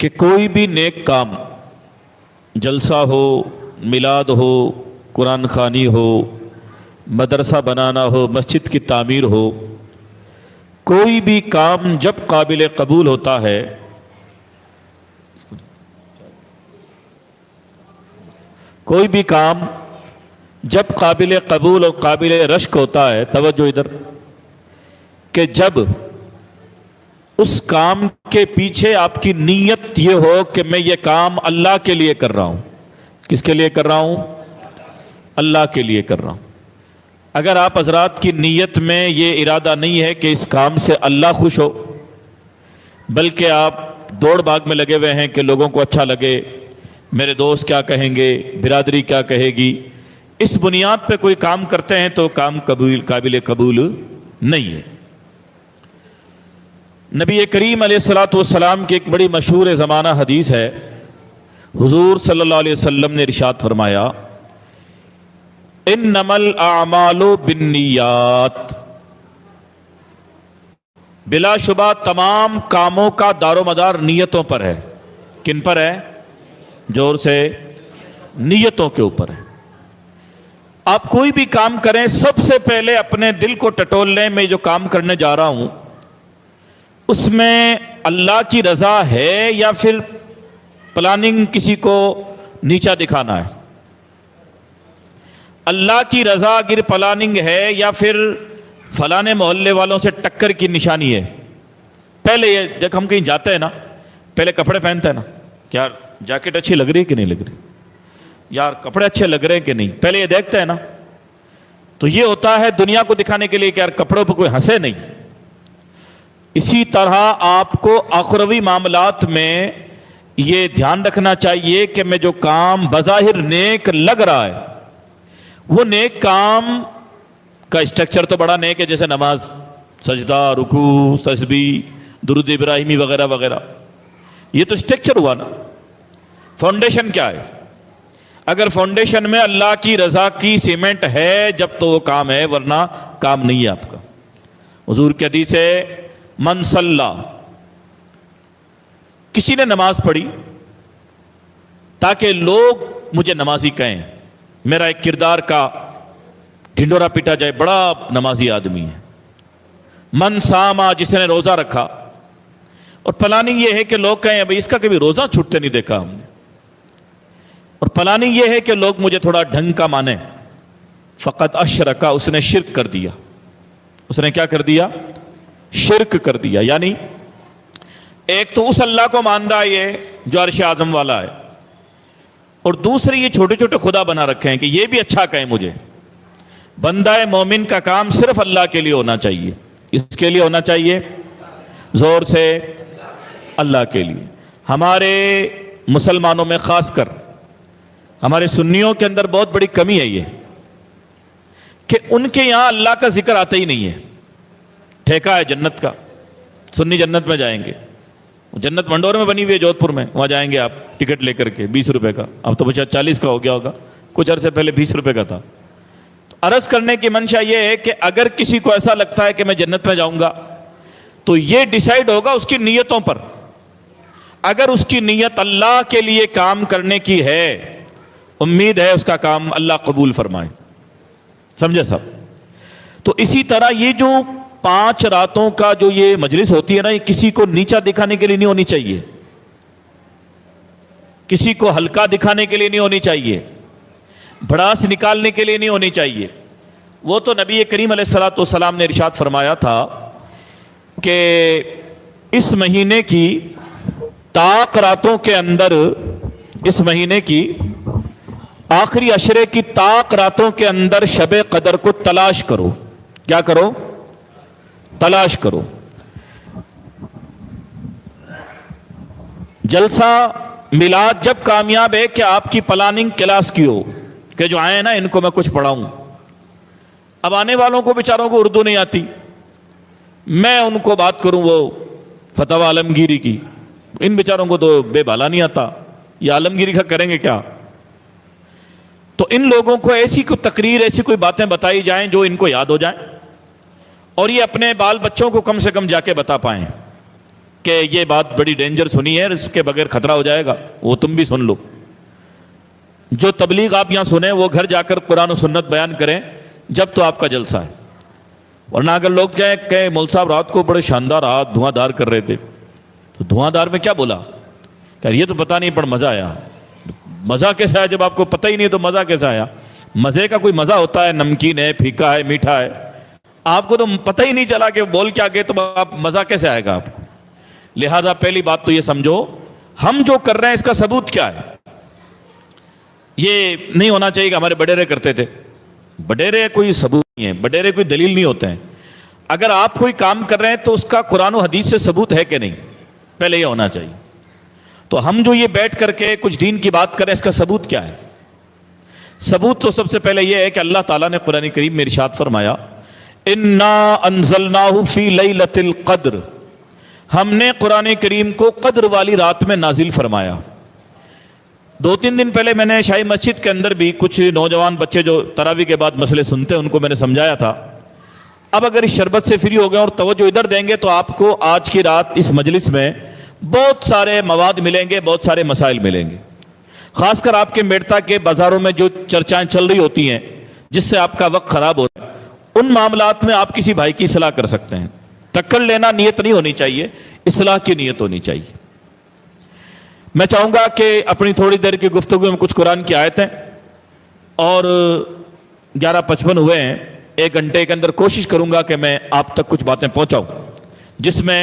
کہ کوئی بھی نیک کام، جلسہ ہو، میلاد ہو، قرآن خوانی ہو، مدرسہ بنانا ہو، مسجد کی تعمیر ہو، کوئی بھی کام جب قابل قبول ہوتا ہے کوئی بھی کام جب قابل قبول اور قابل رشک ہوتا ہے، توجہ ادھر، کہ جب اس کام کے پیچھے آپ کی نیت یہ ہو کہ میں یہ کام اللہ کے لیے کر رہا ہوں۔ کس کے لیے کر رہا ہوں؟ اللہ کے لیے کر رہا ہوں۔ اگر آپ حضرات کی نیت میں یہ ارادہ نہیں ہے کہ اس کام سے اللہ خوش ہو، بلکہ آپ دوڑ بھاگ میں لگے ہوئے ہیں کہ لوگوں کو اچھا لگے، میرے دوست کیا کہیں گے، برادری کیا کہے گی، اس بنیاد پہ کوئی کام کرتے ہیں تو کام قابل قبول نہیں ہے۔ نبی کریم علیہ الصلوۃ والسلام کی ایک بڑی مشہور زمانہ حدیث ہے۔ حضور صلی اللہ علیہ وسلم نے ارشاد فرمایا، انما الاعمال بالنیات، بلا شبہ تمام کاموں کا دار و مدار نیتوں پر ہے۔ کن پر ہے؟ زور سے، نیتوں کے اوپر ہے۔ آپ کوئی بھی کام کریں، سب سے پہلے اپنے دل کو ٹٹول لیں، میں جو کام کرنے جا رہا ہوں اس میں اللہ کی رضا ہے یا پھر پلاننگ کسی کو نیچا دکھانا ہے؟ اللہ کی رضا اگر پلاننگ ہے یا پھر فلانے محلے والوں سے ٹکر کی نشانی ہے؟ پہلے یہ جب ہم کہیں جاتے ہیں نا، پہلے کپڑے پہنتے ہیں نا، کیا جیکٹ اچھی لگ رہی ہے کہ نہیں لگ رہی، یار کپڑے اچھے لگ رہے ہیں کہ نہیں، پہلے یہ دیکھتے ہیں نا۔ تو یہ ہوتا ہے دنیا کو دکھانے کے لیے کہ یار کپڑوں پہ کوئی ہنسے نہیں۔ اسی طرح آپ کو اخروی معاملات میں یہ دھیان رکھنا چاہیے کہ میں جو کام بظاہر نیک لگ رہا ہے، وہ نیک کام کا اسٹرکچر تو بڑا نیک ہے، جیسے نماز، سجدہ، رکوع، تسبیح، درود ابراہیمی وغیرہ وغیرہ، یہ تو اسٹرکچر ہوا نا۔ فاؤنڈیشن کیا ہے؟ اگر فاؤنڈیشن میں اللہ کی رضا کی سیمنٹ ہے جب تو وہ کام ہے، ورنہ کام نہیں ہے آپ کا۔ حضور کی حدیث ہے، من صلی، کسی نے نماز پڑھی تاکہ لوگ مجھے نمازی کہیں، میرا ایک کردار کا ڈھنڈورا پیٹا جائے، بڑا نمازی آدمی ہے۔ من صاما، جس نے روزہ رکھا، اور پلاننگ یہ ہے کہ لوگ کہیں ابھی اس کا کبھی روزہ چھوٹتے نہیں دیکھا ہم نے، اور پلاننگ یہ ہے کہ لوگ مجھے تھوڑا ڈھنگ کا مانیں، فقط اشرکا، اس نے شرک کر دیا۔ اس نے کیا کر دیا؟ شرک کر دیا۔ یعنی ایک تو اس اللہ کو مان رہا ہے یہ جو عرش اعظم والا ہے، اور دوسرے یہ چھوٹے چھوٹے خدا بنا رکھے ہیں کہ یہ بھی اچھا کہیں مجھے۔ بندہ مومن کا کام صرف اللہ کے لیے ہونا چاہیے۔ اس کے لیے ہونا چاہیے، زور سے، اللہ کے لیے۔ ہمارے مسلمانوں میں، خاص کر ہمارے سنیوں کے اندر بہت بڑی کمی ہے یہ کہ ان کے یہاں اللہ کا ذکر آتا ہی نہیں ہے۔ ٹھیکہ ہے جنت کا، سنی جنت میں جائیں گے، جنت منڈور میں بنی ہوئی ہے جودھ پور میں، وہاں جائیں گے آپ ٹکٹ لے کر کے 20 روپے کا، اب تو بچہ 40 کا ہو گیا ہوگا، کچھ عرصے پہلے 20 روپے کا تھا۔ تو عرض کرنے کی منشا یہ ہے کہ اگر کسی کو ایسا لگتا ہے کہ میں جنت میں جاؤں گا تو یہ ڈیسائیڈ ہوگا اس کی نیتوں پر۔ اگر اس کی نیت اللہ کے لیے کام کرنے کی ہے، امید ہے اس کا کام اللہ قبول فرمائے۔ سمجھے صاحب؟ تو اسی طرح یہ جو 5 راتوں کا جو یہ مجلس ہوتی ہے نا، یہ کسی کو نیچا دکھانے کے لیے نہیں ہونی چاہیے، کسی کو ہلکا دکھانے کے لیے نہیں ہونی چاہیے، بھڑاس نکالنے کے لیے نہیں ہونی چاہیے۔ وہ تو نبی کریم علیہ الصلوۃ والسلام نے ارشاد فرمایا تھا کہ اس مہینے کی طاق راتوں کے اندر، اس مہینے کی آخری عشرے کی طاق راتوں کے اندر شب قدر کو تلاش کرو۔ کیا کرو؟ تلاش کرو۔ جلسہ میلاد جب کامیاب ہے کہ آپ کی پلاننگ کلاس کی ہو کہ جو آئے نا ان کو میں کچھ پڑھاؤں۔ اب آنے والوں کو بیچاروں کو اردو نہیں آتی، میں ان کو بات کروں وہ فتح عالمگیری کی، ان بیچاروں کو تو بے بالا نہیں آتا، یہ عالمگیری کا کریں گے کیا؟ تو ان لوگوں کو ایسی کوئی تقریر، ایسی کوئی باتیں بتائی جائیں جو ان کو یاد ہو جائیں، اور یہ اپنے بال بچوں کو کم سے کم جا کے بتا پائیں۔ کہ یہ بات بڑی ڈینجر سنی ہے، اس کے بغیر خطرہ ہو جائے گا، وہ تم بھی سن لو. جو تبلیغ آپ یہاں سنیں وہ گھر جا کر قرآن و سنت بیان کریں جب تو آپ کا جلسہ ہے. ورنہ اگر لوگ کہیں کہ مول صاحب رات کو بڑے شاندار رات دھواں دار کر رہے تھے، تو دھواں دار میں کیا بولا؟ کہ یہ تو پتہ نہیں پر مزہ آیا. مزہ کیسا ہے جب آپ کو پتہ ہی نہیں تو مزہ کیسا آیا؟ مزے کا کوئی مزہ ہوتا ہے، نمکین ہے، پھیکا ہے، میٹھا ہے. آپ کو تو پتہ ہی نہیں چلا کہ بول کیا گئے تو آپ مزہ کیسے آئے گا آپ کو؟ لہذا پہلی بات تو یہ سمجھو ہم جو کر رہے ہیں اس کا ثبوت کیا ہے. یہ نہیں ہونا چاہیے کہ ہمارے بڈیرے کرتے تھے. بڈیرے کوئی ثبوت نہیں ہے، بڈیرے کوئی دلیل نہیں ہوتے ہیں. اگر آپ کوئی کام کر رہے ہیں تو اس کا قرآن و حدیث سے ثبوت ہے کہ نہیں، پہلے یہ ہونا چاہیے. تو ہم جو یہ بیٹھ کر کے کچھ دین کی بات کریں اس کا ثبوت کیا ہے؟ ثبوت تو سب سے پہلے یہ ہے کہ اللہ تعالیٰ نے قرآن کریم میں ارشاد فرمایا انا انزلناہ فی لیلۃ القدر، ہم نے قرآن کریم کو قدر والی رات میں نازل فرمایا. 2-3 دن پہلے میں نے شاہی مسجد کے اندر بھی کچھ نوجوان بچے جو تراویح کے بعد مسئلے سنتے ہیں ان کو میں نے سمجھایا تھا. اب اگر اس شربت سے فری ہو گئے اور توجہ ادھر دیں گے تو آپ کو آج کی رات اس مجلس میں بہت سارے مواد ملیں گے، بہت سارے مسائل ملیں گے. خاص کر آپ کے میڑتا کے بازاروں میں جو چرچائیں چل رہی ہوتی ہیں جس سے آپ کا وقت خراب ہو رہا ہے، ان معاملات میں آپ کسی بھائی کی اصلاح کر سکتے ہیں. ٹکر لینا نیت نہیں ہونی چاہیے، اصلاح کی نیت ہونی چاہیے. میں چاہوں گا کہ اپنی تھوڑی دیر کی گفتگو میں کچھ قرآن کی آیتیں، اور 11:55 ہوئے ہیں، 1 گھنٹے کے اندر کوشش کروں گا کہ میں آپ تک کچھ باتیں پہنچاؤں جس میں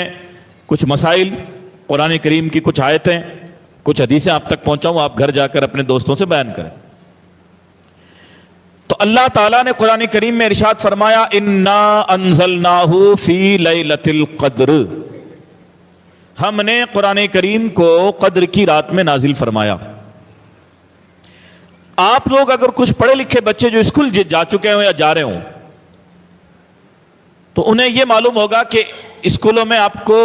کچھ مسائل، قرآن کریم کی کچھ آیتیں، کچھ حدیثیں آپ تک پہنچاؤں. آپ گھر جا کر اپنے دوستوں سے بیان کریں. تو اللہ تعالیٰ نے قرآن کریم میں ارشاد فرمایا انا انزلناہ فی لیلۃ القدر، ہم نے قرآن کریم کو قدر کی رات میں نازل فرمایا. آپ لوگ اگر کچھ پڑھے لکھے بچے جو اسکول جا چکے ہوں یا جا رہے ہوں تو انہیں یہ معلوم ہوگا کہ اسکولوں میں آپ کو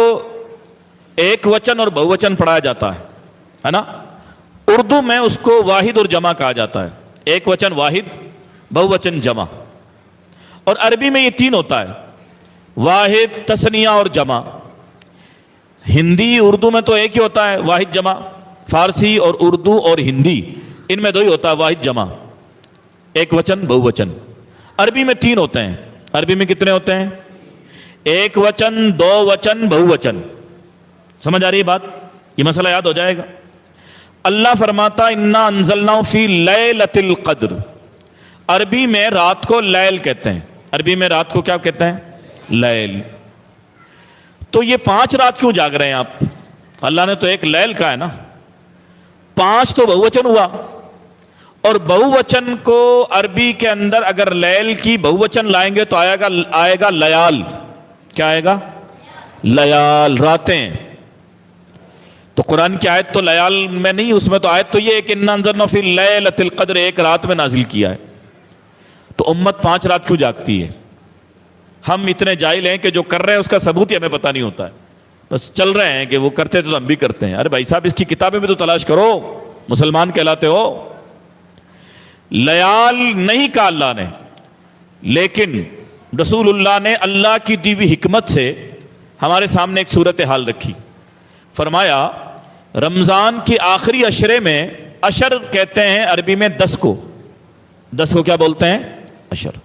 ایک وچن اور بہوچن پڑھایا جاتا ہے نا. اردو میں اس کو واحد اور جمع کہا جاتا ہے، ایک وچن واحد، بہوچن جمع. اور عربی میں یہ 3 ہوتا ہے، واحد، تثنیہ اور جمع. ہندی اردو میں تو ایک ہی ہوتا ہے، واحد جمع. فارسی اور اردو اور ہندی ان میں 2 ہی ہوتا ہے، واحد جمع، ایک وچن بہوچن. عربی میں 3 ہوتے ہیں. عربی میں کتنے ہوتے ہیں؟ ایک وچن، 2 وچن، بہوچن. سمجھ آ رہی ہے بات؟ یہ مسئلہ یاد ہو جائے گا. اللہ فرماتا انا انزلناہ فی لیلۃ القدر، عربی میں رات کو لیل کہتے ہیں. عربی میں رات کو کیا کہتے ہیں؟ لیل. تو یہ 5 رات کیوں جاگ رہے ہیں آپ؟ اللہ نے تو ایک لیل کہا ہے نا. 5 تو بہوچن ہوا، اور بہوچن کو عربی کے اندر اگر لیل کی بہوچن لائیں گے تو آئے گا لیال. کیا آئے گا؟ لیال، راتیں. تو قرآن کی آیت تو لیال میں نہیں، اس میں تو آیت تو یہ ہے کہ انا انزلناہ فی لیلۃ القدر، ایک رات میں نازل کیا ہے. تو امت 5 رات کیوں جاگتی ہے؟ ہم اتنے جاہل ہیں کہ جو کر رہے ہیں اس کا ثبوت ہی ہمیں پتہ نہیں ہوتا ہے، بس چل رہے ہیں کہ وہ کرتے تو ہم بھی کرتے ہیں. ارے بھائی صاحب اس کی کتابیں بھی تو تلاش کرو، مسلمان کہلاتے ہو. لیال نہیں کہا اللہ نے، لیکن رسول اللہ نے اللہ کی دی ہوئی حکمت سے ہمارے سامنے ایک صورتحال رکھی. فرمایا رمضان کی آخری عشرے میں، عشر کہتے ہیں عربی میں 10 کو، 10 کو کیا بولتے ہیں؟ عشر.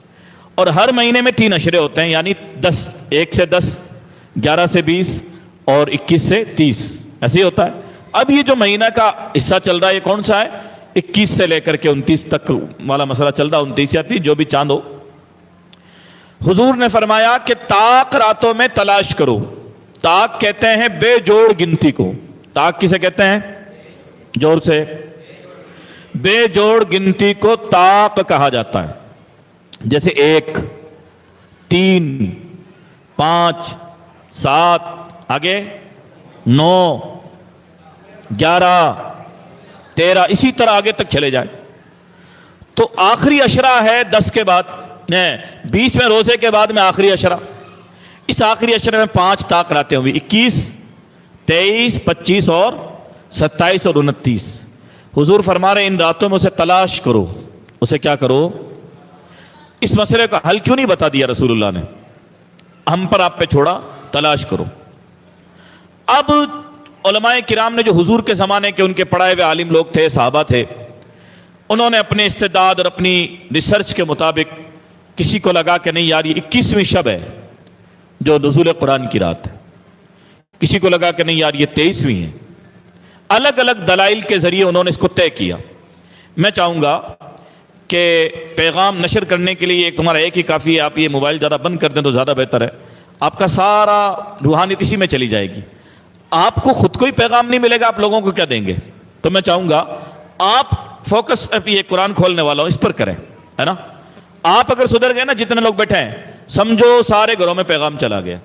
اور ہر مہینے میں 3 عشرے ہوتے ہیں، یعنی 10، 1 سے 10، 11 سے 20 اور 21 سے 30، ایسے ہی ہوتا ہے. اب یہ جو مہینہ کا حصہ چل رہا ہے یہ کون سا ہے؟ 21 سے لے کر کے 29 تک والا مسئلہ چل رہا ہے، 29 یا 30 جو بھی چاند ہو. حضور نے فرمایا کہ طاق راتوں میں تلاش کرو. طاق کہتے ہیں بے جوڑ گنتی کو. طاق کسے کہتے ہیں؟ جوڑ سے. بے جوڑ گنتی کو طاق کہا جاتا ہے. جیسے 1، 3، 5، 7، آگے 9، 11، 13، اسی طرح آگے تک چلے جائے. تو آخری عشرہ ہے 10 کے بعد، 20 میں روزے کے بعد میں آخری عشرہ. اس آخری عشرے میں 5 طاق راتیں ہوئی، 21، 23، 25 اور 27 اور 29. حضور فرما رہے ان راتوں میں اسے تلاش کرو. اسے کیا کرو؟ اس مسئلے کا حل کیوں نہیں بتا دیا رسول اللہ نے؟ ہم پر آپ پہ چھوڑا، تلاش کرو. اب علماء کرام نے جو حضور کے زمانے کے ان کے پڑھائے ہوئے عالم لوگ تھے، صحابہ تھے، انہوں نے اپنے استعداد اور اپنی ریسرچ کے مطابق کسی کو لگا کہ نہیں یار یہ 21ویں شب ہے جو نزول قرآن کی رات ہے، کسی کو لگا کہ نہیں یار یہ 23ویں ہے، الگ الگ دلائل کے ذریعے انہوں نے اس کو طے کیا۔ میں چاہوں گا کہ پیغام نشر کرنے کے لیے تمہارا ایک ہی کافی ہے، آپ یہ موبائل زیادہ بند کر دیں تو زیادہ بہتر ہے، آپ کا سارا روحانیت اسی میں چلی جائے گی، آپ کو خود کو ہی پیغام نہیں ملے گا، آپ لوگوں کو کیا دیں گے؟ تو میں چاہوں گا آپ فوکس یہ قرآن کھولنے والا ہوں اس پر کریں، ہے نا؟ آپ اگر سدھر گئے نا، جتنے لوگ بیٹھے ہیں سمجھو سارے گھروں میں پیغام چلا گیا۔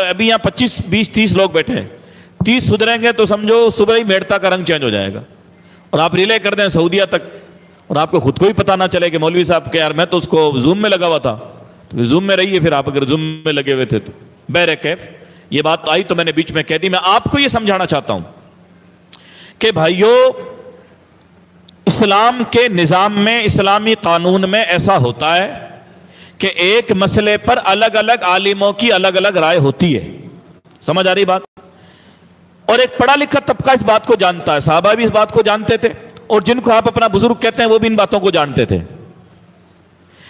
ابھی یہاں 25 20 30 لوگ بیٹھے ہیں، 30 سدھریں گے تو سمجھو صبح ہی میڑتا کا رنگ چینج ہو جائے گا، اور آپ ریلے کر دیں سعودیہ تک، اور آپ کو خود کو ہی پتہ نہ چلے کہ مولوی صاحب کہ یار میں تو اس کو زوم میں لگا ہوا تھا، تو زوم میں رہیے پھر آپ اگر زوم میں لگے ہوئے تھے تو۔ بہرکیف یہ بات آئی تو میں نے بیچ میں کہہ دی۔ میں آپ کو یہ سمجھانا چاہتا ہوں کہ بھائیو، اسلام کے نظام میں، اسلامی قانون میں ایسا ہوتا ہے کہ ایک مسئلے پر الگ الگ عالموں کی الگ الگ رائے ہوتی ہے، سمجھ آ رہی بات؟ اور ایک پڑھا لکھا طبقہ اس بات کو جانتا ہے، صحابہ بھی اس بات کو جانتے تھے، اور جن کو آپ اپنا بزرگ کہتے ہیں وہ بھی ان باتوں کو جانتے تھے،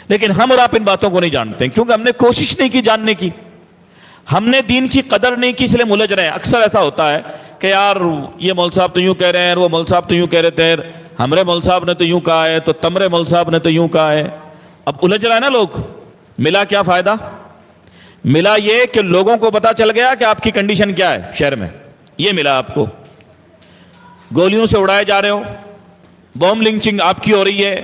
لیکن ہم اور آپ ان باتوں کو نہیں جانتے کیونکہ ہم نے کوشش نہیں کی جاننے کی، ہم نے دین کی قدر نہیں کی، اس لیے ملجھ رہے ہیں۔ اکثر ایسا ہوتا ہے کہ یار یہ مول صاحب تو یوں کہہ رہے ہیں، وہ مول صاحب تو یوں کہہ رہے تھے، ہمارے مول صاحب نے تو یوں کہا ہے، تو تمرے مول صاحب نے تو یوں کہا ہے۔ اب الجھ رہا ہے نا لوگ، ملا کیا فائدہ؟ ملا یہ کہ لوگوں کو پتا چل گیا کہ آپ کی کنڈیشن کیا ہے شہر میں، یہ ملا آپ کو۔ گولیوں سے اڑائے جا رہے ہو، بوم لنچنگ آپ کی ہو رہی ہے،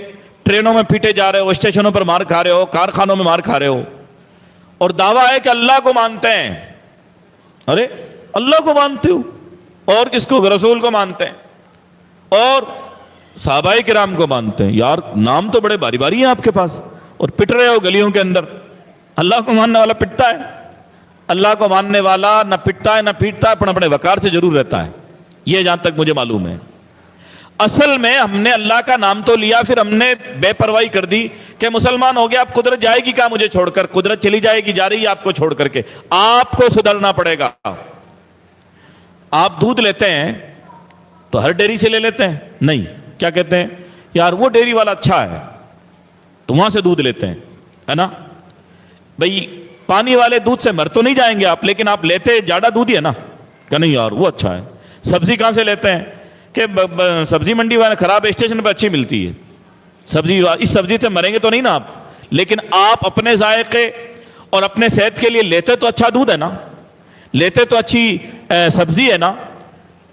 ٹرینوں میں پیٹے جا رہے ہو، اسٹیشنوں پر مار کھا رہے ہو، کارخانوں میں مار کھا رہے ہو، اور دعویٰ ہے کہ اللہ کو مانتے ہیں۔ ارے اللہ کو مانتے ہو، اور کس کو؟ رسول کو مانتے ہیں اور صحابہ کرام کو مانتے ہیں۔ یار نام تو بڑے باری باری ہیں آپ کے پاس، اور پٹ رہے ہو گلیوں کے اندر۔ اللہ کو ماننے والا پٹتا ہے؟ اللہ کو ماننے والا نہ پٹتا ہے نہ پیٹتا ہے، اپنے وقار سے ضرور رہتا ہے، یہ جہاں تک مجھے معلوم ہے۔ اصل میں ہم نے اللہ کا نام تو لیا، پھر ہم نے بے پرواہی کر دی کہ مسلمان ہو گیا، اب قدرت جائے گی کہاں مجھے چھوڑ کر؟ قدرت چلی جائے گی، جا رہی ہے آپ کو چھوڑ کر کے۔ آپ کو سدھرنا پڑے گا۔ آپ دودھ لیتے ہیں تو ہر ڈیری سے لے لیتے ہیں؟ نہیں، کیا کہتے ہیں؟ یار وہ ڈیری والا اچھا ہے تو وہاں سے دودھ لیتے ہیں، ہے نا؟ بھئی پانی والے دودھ سے مر تو نہیں جائیں گے آپ، لیکن آپ لیتے جاڑا دودھ ہی ہے نا، کہ نہیں یار وہ اچھا ہے۔ سبزی کہاں سے لیتے ہیں؟ کہ سبزی منڈی والے خراب اسٹیشن پہ اچھی ملتی ہے سبزی، اس سبزی سے مریں گے تو نہیں نا آپ، لیکن آپ اپنے ذائقے اور اپنے صحت کے لیے لیتے تو اچھا دودھ ہے نا، لیتے تو اچھی سبزی ہے نا۔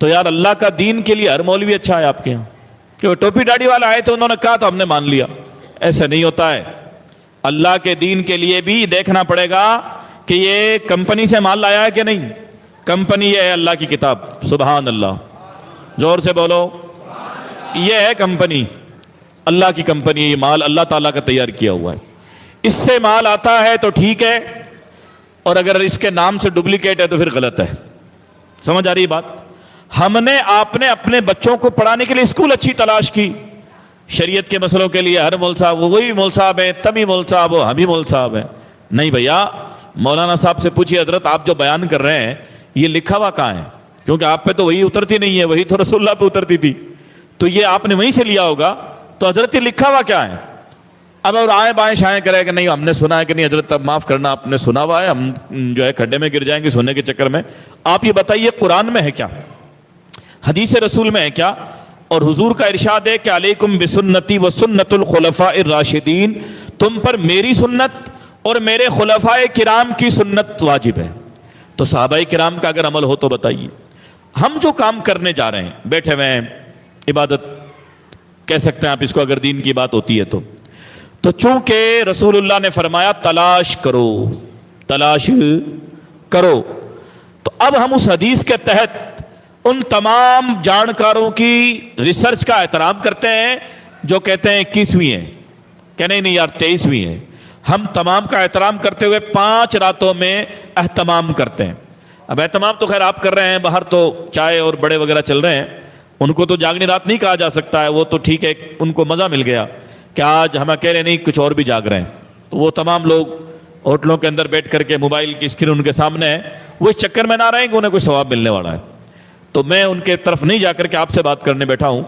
تو یار اللہ کا دین کے لیے ہر مولوی اچھا ہے آپ کے یہاں، کہ وہ ٹوپی ڈاڑی والا آئے تو انہوں نے کہا تو ہم نے مان لیا، ایسا نہیں ہوتا ہے۔ اللہ کے دین کے لیے بھی دیکھنا پڑے گا کہ یہ کمپنی سے مال لایا ہے کہ نہیں۔ کمپنی یہ ہے اللہ کی کتاب، سبحان اللہ، زور سے بولو، یہ ہے کمپنی، اللہ کی کمپنی، یہ مال اللہ تعالیٰ کا تیار کیا ہوا ہے، اس سے مال آتا ہے تو ٹھیک ہے، اور اگر اس کے نام سے ڈپلیکیٹ ہے تو پھر غلط ہے۔ سمجھ آ رہی بات؟ ہم نے آپ نے اپنے بچوں کو پڑھانے کے لیے اسکول اچھی تلاش کی، شریعت کے مسئلوں کے لیے ہر مول صاحب وہی مول صاحب ہیں، تمی مول صاحب ہو، ہم ہی مول صاحب ہیں۔ نہیں بھیا، مولانا صاحب سے پوچھیے حضرت آپ جو بیان کر رہے ہیں یہ لکھا ہوا کہاں ہے؟ کیونکہ آپ پہ تو وہی اترتی نہیں ہے، وہی تو رسول اللہ پہ اترتی تھی، تو یہ آپ نے وہیں سے لیا ہوگا، تو حضرت یہ لکھا ہوا کیا ہے؟ اب اور آئیں بائیں شائیں کرے کہ نہیں ہم نے سنا ہے کہ نہیں حضرت، اب معاف کرنا آپ نے سنا ہوا ہے، ہم جو ہے کھڈے میں گر جائیں گے سننے کے چکر میں۔ آپ یہ بتائیے قرآن میں ہے کیا؟ حدیث رسول میں ہے کیا؟ اور حضور کا ارشاد ہے کہ علیکم بسنتی و سنت الخلفاء الراشدین، تم پر میری سنت اور میرے خلفاء کرام کی سنت واجب ہے۔ تو صحابہ کرام کا اگر عمل ہو تو بتائیے، ہم جو کام کرنے جا رہے ہیں، بیٹھے ہوئے ہیں، عبادت کہہ سکتے ہیں آپ اس کو اگر دین کی بات ہوتی ہے تو چونکہ رسول اللہ نے فرمایا تلاش کرو، تلاش کرو، تو اب ہم اس حدیث کے تحت ان تمام جانکاروں کی ریسرچ کا احترام کرتے ہیں جو کہتے ہیں 21ویں ہے، کہ نہیں یار 23ویں ہے۔ ہم تمام کا احترام کرتے ہوئے 5 راتوں میں اہتمام کرتے ہیں۔ اب اہتمام تو خیر آپ کر رہے ہیں، باہر تو چائے اور بڑے وغیرہ چل رہے ہیں، ان کو تو جاگنی رات نہیں کہا جا سکتا ہے، وہ تو ٹھیک ہے، ان کو مزہ مل گیا کہ آج ہم اکیلے نہیں کچھ اور بھی جاگ رہے ہیں، تو وہ تمام لوگ ہوٹلوں کے اندر بیٹھ کر کے موبائل کی اسکرین ان کے سامنے ہے، وہ اس چکر میں نہ رہیں کہ انہیں کوئی ثواب ملنے والا ہے. تو میں ان کے طرف نہیں جا کر کے آپ سے بات کرنے بیٹھا ہوں.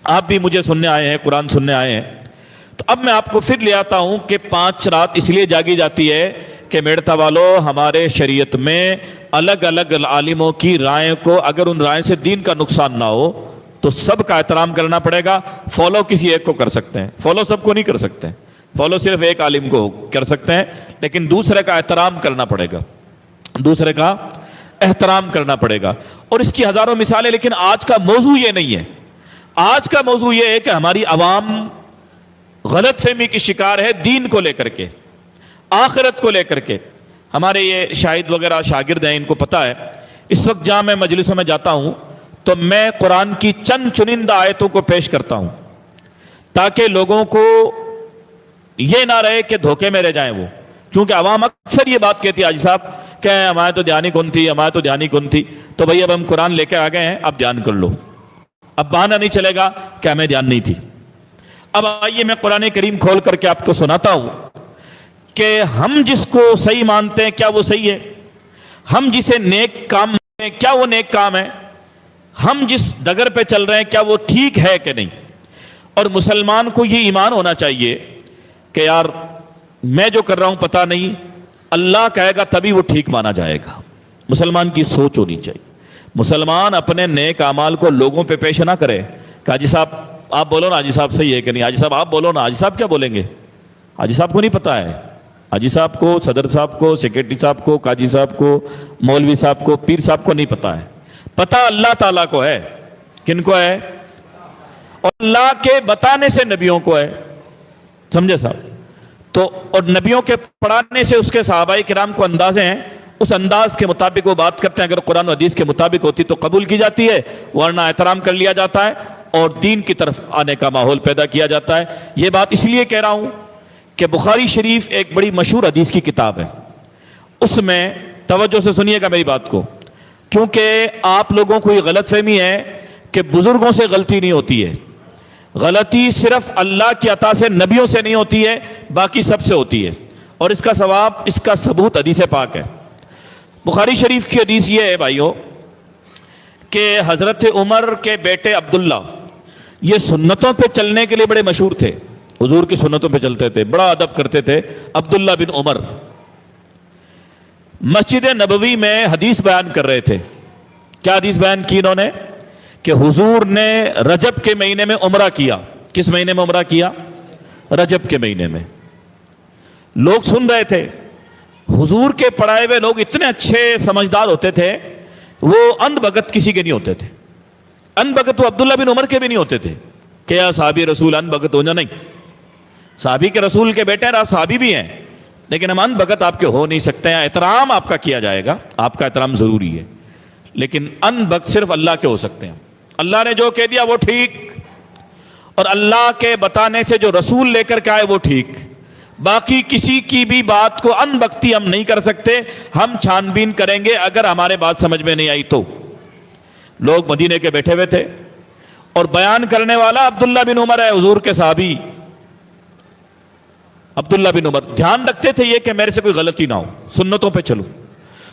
آپ بھی مجھے سننے آئے ہیں, قرآن سننے آئے ہیں. تو اب میں آپ کو پھر لے آتا ہوں کہ 5 رات اس لیے جاگی جاتی ہے کہ میرتا والو, ہمارے شریعت میں الگ الگ عالموں کی رائے کو, اگر ان رائے سے دین کا نقصان نہ ہو تو سب کا احترام کرنا پڑے گا. فالو کسی ایک کو کر سکتے ہیں, فالو سب کو نہیں کر سکتے. فالو صرف ایک عالم کو کر سکتے ہیں, لیکن دوسرے کا احترام کرنا پڑے گا, دوسرے کا احترام کرنا پڑے گا. اور اس کی ہزاروں مثالیں, لیکن آج کا موضوع یہ نہیں ہے. آج کا موضوع یہ ہے کہ ہماری عوام غلط فہمی کی شکار ہے دین کو لے کر کے, آخرت کو لے کر کے. ہمارے یہ شاہد وغیرہ شاگرد ہیں, ان کو پتہ ہے اس وقت جہاں میں مجلسوں میں جاتا ہوں تو میں قرآن کی چند چنندہ آیتوں کو پیش کرتا ہوں تاکہ لوگوں کو یہ نہ رہے کہ دھوکے میں رہ جائیں وہ. کیونکہ عوام اکثر یہ بات کہتی ہے حاجی صاحب کہ ہمارے تو دھیانی کون تھی, ہمارے تو دھیانی کون تھی. تو بھئی اب ہم قرآن لے کے آ گئے ہیں, اب دھیان کر لو. اب بہانہ نہیں چلے گا کہ ہمیں دھیان نہیں تھی. اب آئیے میں قرآن کریم کھول کر کے آپ کو سناتا ہوں کہ ہم جس کو صحیح مانتے ہیں کیا وہ صحیح ہے, ہم جسے نیک کام مانتے ہیں کیا وہ نیک کام ہے, ہم جس ڈگر پہ چل رہے ہیں کیا وہ ٹھیک ہے کہ نہیں. اور مسلمان کو یہ ایمان ہونا چاہیے کہ یار میں جو کر رہا ہوں پتہ نہیں, اللہ کہے گا تبھی وہ ٹھیک مانا جائے گا. مسلمان کی سوچ ہونی چاہیے. مسلمان اپنے نیک اعمال کو لوگوں پہ پیش نہ کرے کہ حاجی صاحب آپ بولو نا, حاجی صاحب صحیح ہے کہ نہیں, حاجی صاحب آپ بولو نا. حاجی صاحب کیا بولیں گے, حاجی صاحب کو نہیں پتہ ہے. حاجی صاحب کو, صدر صاحب کو, سیکرٹری صاحب کو, قاضی صاحب کو, مولوی صاحب کو, پیر صاحب کو نہیں پتہ ہے. پتہ اللہ تعالیٰ کو ہے. کن کو ہے؟ اور اللہ کے بتانے سے نبیوں کو ہے. سمجھے صاحب؟ تو اور نبیوں کے پڑھانے سے اس کے صحابہ کرام کو اندازے ہیں, اس انداز کے مطابق وہ بات کرتے ہیں. اگر قرآن و حدیث کے مطابق ہوتی تو قبول کی جاتی ہے, ورنہ احترام کر لیا جاتا ہے اور دین کی طرف آنے کا ماحول پیدا کیا جاتا ہے. یہ بات اس لیے کہہ رہا ہوں کہ بخاری شریف ایک بڑی مشہور حدیث کی کتاب ہے. اس میں توجہ سے سنیے گا میری بات کو, کیونکہ آپ لوگوں کو یہ غلط فہمی ہے کہ بزرگوں سے غلطی نہیں ہوتی ہے. غلطی صرف اللہ کی عطا سے, نبیوں سے نہیں ہوتی ہے, باقی سب سے ہوتی ہے. اور اس کا ثواب, اس کا ثبوت حدیث پاک ہے. بخاری شریف کی حدیث یہ ہے بھائیو کہ حضرت عمر کے بیٹے عبداللہ یہ سنتوں پہ چلنے کے لیے بڑے مشہور تھے. حضور کی سنتوں پہ چلتے تھے, بڑا ادب کرتے تھے. عبداللہ بن عمر مسجد نبوی میں حدیث بیان کر رہے تھے. کیا حدیث بیان کی انہوں نے؟ کہ حضور نے رجب کے مہینے میں عمرہ کیا. کس مہینے میں عمرہ کیا؟ رجب کے مہینے میں. لوگ سن رہے تھے. حضور کے پڑھائے ہوئے لوگ اتنے اچھے سمجھدار ہوتے تھے, وہ اندھ بھگت کسی کے نہیں ہوتے تھے. اندھ بھگت تو عبداللہ بن عمر کے بھی نہیں ہوتے تھے کہ یا صحابی رسول اندھ بھگت ہو جا. نہیں, صحابی کے رسول کے بیٹے ہیں, آپ صحابی بھی ہیں, لیکن ہم اندھ بھگت آپ کے ہو نہیں سکتے ہیں. احترام آپ کا کیا جائے گا, آپ کا احترام ضروری ہے, لیکن اندھ بھگت صرف اللہ کے ہو سکتے ہیں. اللہ نے جو کہہ دیا وہ ٹھیک, اور اللہ کے بتانے سے جو رسول لے کر کے آئے وہ ٹھیک. باقی کسی کی بھی بات کو اندھ بھگتی ہم نہیں کر سکتے. ہم چھان بین کریں گے اگر ہمارے بات سمجھ میں نہیں آئی تو. لوگ مدینے کے بیٹھے ہوئے تھے اور بیان کرنے والا عبداللہ بن عمر ہے, حضور کے صحابی عبداللہ بن عمر. دھیان رکھتے تھے یہ کہ میرے سے کوئی غلطی نہ ہو, سنتوں پہ چلو.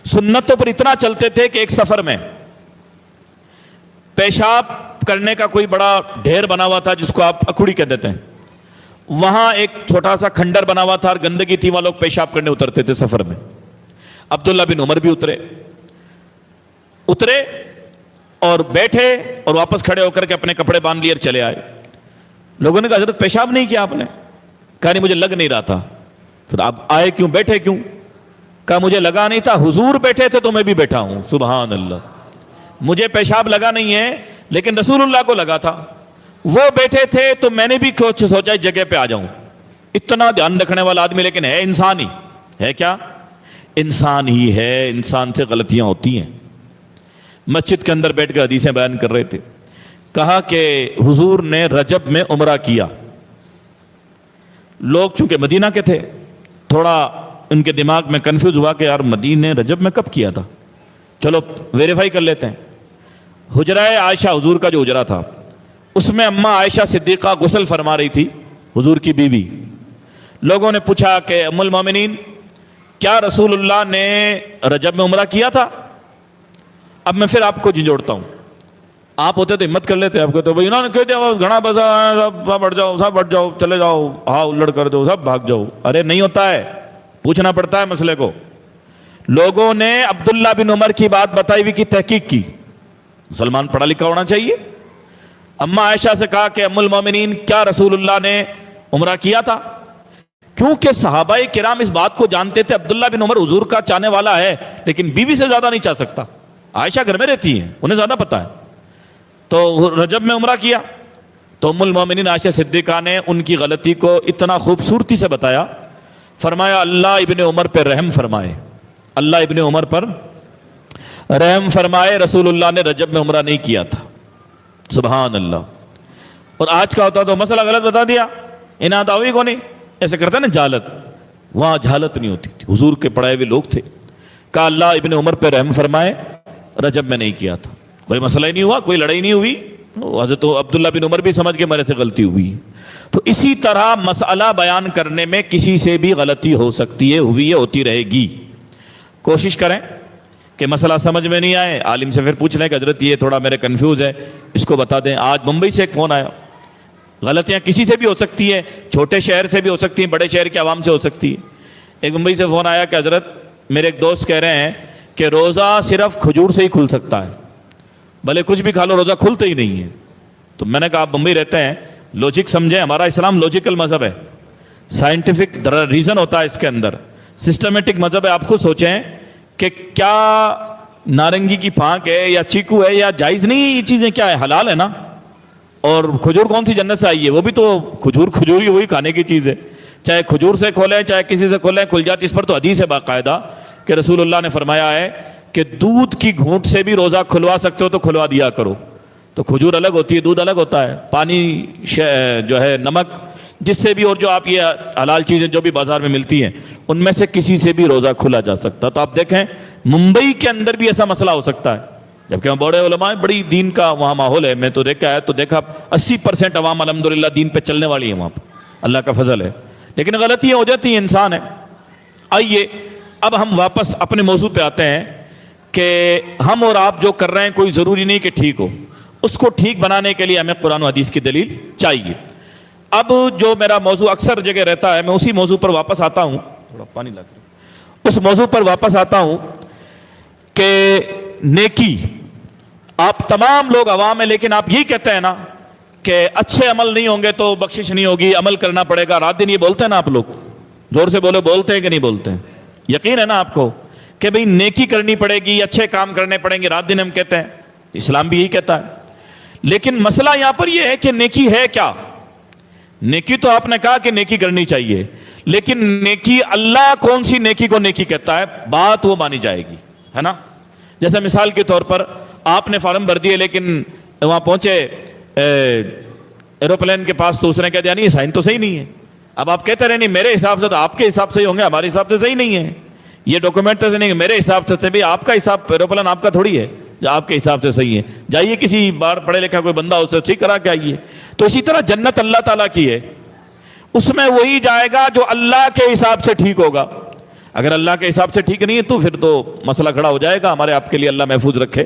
سنتوں پر اتنا چلتے تھے کہ ایک سفر میں پیشاب کرنے کا کوئی بڑا ڈھیر بنا ہوا تھا جس کو آپ اکوڑی کہہ دیتے ہیں. وہاں ایک چھوٹا سا کھنڈر بنا ہوا تھا اور گندگی تھی, وہاں لوگ پیشاب کرنے اترتے تھے سفر میں. عبداللہ بن عمر بھی اترے اور بیٹھے اور واپس کھڑے ہو کر کے اپنے کپڑے باندھ لیے اور چلے آئے. لوگوں نے کہا حضرت پیشاب نہیں کیا آپ نے؟ کہا نہیں مجھے لگ نہیں رہا تھا. پھر آپ آئے کیوں, بیٹھے کیوں؟ کہا مجھے لگا نہیں تھا, حضور بیٹھے تھے تو میں بھی بیٹھا ہوں. سبحان اللہ. مجھے پیشاب لگا نہیں ہے لیکن رسول اللہ کو لگا تھا, وہ بیٹھے تھے تو میں نے بھی سوچا اس جگہ پہ آ جاؤں. اتنا دھیان رکھنے والا آدمی, لیکن ہے انسان ہی ہے. کیا انسان ہی ہے, انسان سے غلطیاں ہوتی ہیں. مسجد کے اندر بیٹھ کر حدیثیں بیان کر رہے تھے. کہا کہ حضور نے رجب میں عمرہ کیا. لوگ چونکہ مدینہ کے تھے, تھوڑا ان کے دماغ میں کنفیوز ہوا کہ یار مدینہ رجب میں کب کیا تھا, چلو ویریفائی کر لیتے ہیں. حجرہ عائشہ, حضور کا جو حجرہ تھا, اس میں اماں عائشہ صدیقہ غسل فرما رہی تھی, حضور کی بیوی. لوگوں نے پوچھا کہ ام المومنین کیا رسول اللہ نے رجب میں عمرہ کیا تھا؟ اب میں پھر آپ کو جھنجھوڑتا ہوں. آپ ہوتے تو ہمت کر لیتے, آپ کہتے بھائی انہوں نے کہہ دیا گھنا بسا سب بڑھ جاؤ چلے جاؤ, ہاں الڑ کر دو, سب بھاگ جاؤ. ارے نہیں ہوتا ہے, پوچھنا پڑتا ہے مسئلے کو. لوگوں نے عبداللہ بن عمر کی بات بتائی ہوئی کی تحقیق کی. مسلمان پڑھا لکھا ہونا چاہیے. اما عائشہ سے کہا کہ ام المومنین کیا رسول اللہ نے عمرہ کیا تھا؟ کیونکہ صحابہ کرام اس بات کو جانتے تھے عبداللہ بن عمر حضور کا چاہنے والا ہے, لیکن بیوی سے زیادہ نہیں چاہ سکتا. عائشہ گھر میں رہتی ہیں, انہیں زیادہ پتا ہے. تو رجب میں عمرہ کیا. تو ام المومنین عائشہ صدیقہ نے ان کی غلطی کو اتنا خوبصورتی سے بتایا, فرمایا اللہ ابن عمر پہ رحم فرمائے, اللہ ابن عمر پر رحم فرمائے, رسول اللہ نے رجب میں عمرہ نہیں کیا تھا. سبحان اللہ. اور آج کا ہوتا تو مسئلہ غلط بتا دیا, انہاں تو ہوئی کو نہیں, ایسے کرتا نا جہالت. وہاں جہالت نہیں ہوتی تھی, حضور کے پڑھائے ہوئے لوگ تھے. کہا اللہ ابن عمر پہ رحم فرمائے, رجب میں نہیں کیا تھا. کوئی مسئلہ ہی نہیں ہوا, کوئی لڑائی نہیں ہوئی. حضرت عبداللہ بن عمر بھی سمجھ کے میرے سے غلطی ہوئی. تو اسی طرح مسئلہ بیان کرنے میں کسی سے بھی غلطی ہو سکتی ہے, ہوئی ہے, ہوتی رہے گی. کوشش کریں کہ مسئلہ سمجھ میں نہیں آئے, عالم سے پھر پوچھ لیں کہ حضرت یہ تھوڑا میرے کنفیوز ہے, اس کو بتا دیں. آج ممبئی سے ایک فون آیا, غلطیاں کسی سے بھی ہو سکتی ہے, چھوٹے شہر سے بھی ہو سکتی ہیں, بڑے شہر کے عوام سے ہو سکتی ہے. ایک ممبئی سے فون آیا کہ حضرت میرے ایک دوست کہہ رہے ہیں کہ روزہ صرف کھجور سے ہی کھل سکتا ہے, بھلے کچھ بھی کھا لو روزہ کھلتا ہی نہیں ہے. تو میں نے کہا آپ ممبئی رہتے ہیں, لوجک سمجھیں, ہمارا اسلام لوجیکل مذہب ہے, سائنٹیفک ریزن ہوتا ہے اس کے اندر, سسٹمیٹک مذہب ہے. آپ خود سوچیں کہ کیا نارنگی کی پھانک ہے یا چیکو ہے یا جائز نہیں, یہ چیزیں کیا ہے, حلال ہے نا. اور کھجور کون سی جنت سے آئی ہے, وہ بھی تو کھجور ہی وہی کھانے کی چیز ہے. چاہے کھجور سے کھولیں چاہے کسی سے کھولیں, کھل جاتی. اس پر تو حدیث ہے باقاعدہ کہ رسول اللہ نے فرمایا ہے کہ دودھ کی گھونٹ سے بھی روزہ کھلوا سکتے ہو تو کھلوا دیا کرو. تو کھجور الگ ہوتی ہے, دودھ الگ ہوتا ہے, پانی جو ہے نمک جس سے بھی, اور جو آپ یہ حلال چیزیں جو بھی بازار میں ملتی ہیں ان میں سے کسی سے بھی روزہ کھلا جا سکتا. تو آپ دیکھیں ممبئی کے اندر بھی ایسا مسئلہ ہو سکتا ہے, جبکہ وہاں بڑے علماء ہیں, بڑی دین کا وہاں ماحول ہے. میں تو دیکھا 80% عوام الحمدللہ دین پہ چلنے والی ہے وہاں پہ, اللہ کا فضل ہے. لیکن غلطیاں ہو جاتی ہیں, انسان ہے. آئیے اب ہم واپس اپنے موضوع پہ آتے ہیں کہ ہم اور آپ جو کر رہے ہیں کوئی ضروری نہیں کہ ٹھیک ہو, اس کو ٹھیک بنانے کے لیے ہمیں قرآن و حدیث کی دلیل چاہیے. اب جو میرا موضوع اکثر جگہ رہتا ہے, میں اسی موضوع پر واپس آتا ہوں, تھوڑا پانی لا کر اس موضوع پر واپس آتا ہوں کہ نیکی, آپ تمام لوگ عوام ہیں, لیکن آپ یہی کہتے ہیں نا کہ اچھے عمل نہیں ہوں گے تو بخشش نہیں ہوگی, عمل کرنا پڑے گا. رات دن یہ بولتے ہیں نا آپ لوگ, زور سے بولو, بولتے ہیں کہ نہیں بولتے ہیں؟ یقین ہے نا آپ کو کہ بھئی نیکی کرنی پڑے گی, اچھے کام کرنے پڑیں گے, رات دن ہم کہتے ہیں, اسلام بھی یہی کہتا ہے. لیکن مسئلہ یہاں پر یہ ہے کہ نیکی ہے کیا؟ نیکی تو آپ نے کہا کہ نیکی کرنی چاہیے, لیکن نیکی, اللہ کون سی نیکی کو نیکی کہتا ہے, بات وہ مانی جائے گی, ہے نا. جیسے مثال کے طور پر آپ نے فارم بھر دیے, لیکن وہاں پہنچے ایروپلین کے پاس تو اس نے کہہ دیا نہیں یہ سائن تو صحیح نہیں ہے. اب آپ کہتے رہے نہیں میرے حساب سے تو آپ کے حساب سے ہی ہوں گے, ہمارے حساب سے صحیح نہیں ہے, یہ ڈاکومنٹ تو نہیں, میرے حساب سے بھی آپ کا حساب, ایروپلین آپ کا تھوڑی ہے جو آپ کے حساب سے صحیح ہے. جائیے کسی بار پڑھے لکھا کوئی بندہ اسے ٹھیک کرا کے آئیے. تو اسی طرح جنت اللہ تعالیٰ کی ہے, اس میں وہی جائے گا جو اللہ کے حساب سے ٹھیک ہوگا. اگر اللہ کے حساب سے ٹھیک نہیں ہے تو پھر تو مسئلہ کھڑا ہو جائے گا. ہمارے آپ کے لیے اللہ محفوظ رکھے.